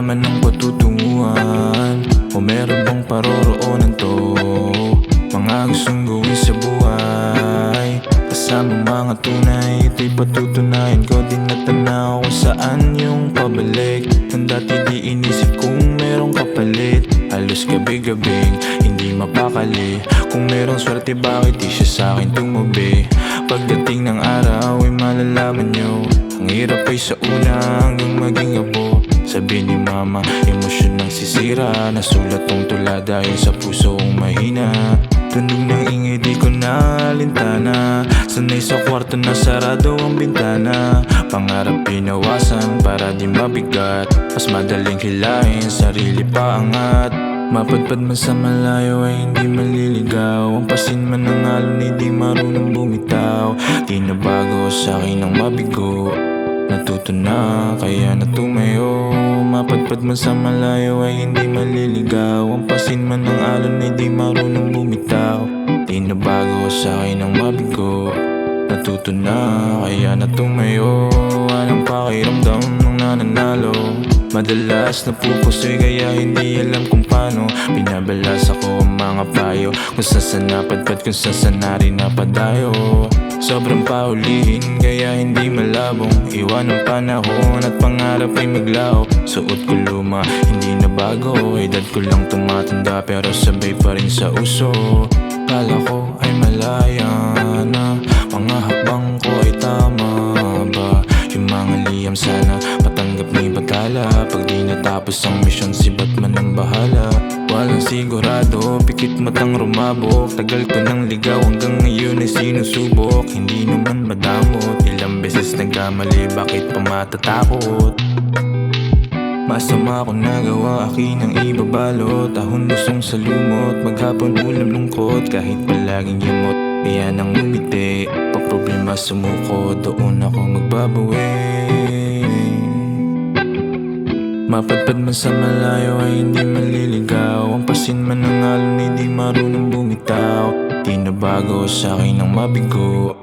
malaman ng patutunguhan, o meron bang paroroonan to? Mga gustong gawin sa buhay, kasama mga tunay, ito'y patutunayan ko. Di natanaw kung saan yung pabalik, nang dati di inisip kung merong kapalit. Halos gabi-gabing hindi mapakali, kung merong swerte bakit di siya sa'kin tumabi. Pagdating ng araw ay malalaman nyo, ang hirap ay sa una hanggang maging abo. Sabi ni mama, emosyon ng sisira, nasulat tong tula dahil sa puso kong mahina. Tunog ng ingay di ko nalintana, sanay sa kwarto na sarado ang bintana. Pangarap pinawasan para di mabigat, mas madaling hilahin, sarili pa angat. Mapadpad man sa malayo ay hindi maliligaw, ang pasin man ng alon ay di marunong bumitaw. Di na bago sa'kin ang mabigo, natuto na kaya natumayo. Mapadpad man sa malayo ay hindi maliligaw, ang pasin man ng alon ay di marunong bumitaw. Di na bago sa'kin ang mabigo, natuto na kaya natumayo. Walang pakiramdam nung nananalo, madalas napupusoy kaya hindi alam kung paano. Binabalas ako ang mga payo, kung saan napadpad, kung saan na rin napadayo. Sobrang paulihin kaya hindi malabong, iwan ang panahon at pangarap ay maglaho. Suot ko luma, hindi na bago, edad ko lang tumatanda pero sabay pa rin sa uso. Kala ko ay malaya na, mga hakbang ko ay tama ba? Yung mga liham sana patanggap ni Batala, pag di natapos ang misyon si Batman ang bahala. Walang sigurado, pikit matang rumabok, tagal ko nang ligaw hanggang ngayon ay sinusubok. Hindi naman madamot, ilang beses nagkamali, bakit pa matatakot? Masama ko nagawa, akin ang ibabalot. Ahon lusong sa lumot, maghapon ulam lungkot, kahit palaging yamot, kaya nang umiti. Pag problema sumuko, doon ako magbabawi. Mapadpad man sa malayo ay hindi maliligaw, ang pasin man ng alon ay di marunong bumitaw. Di na bago sa'kin ang mabigo,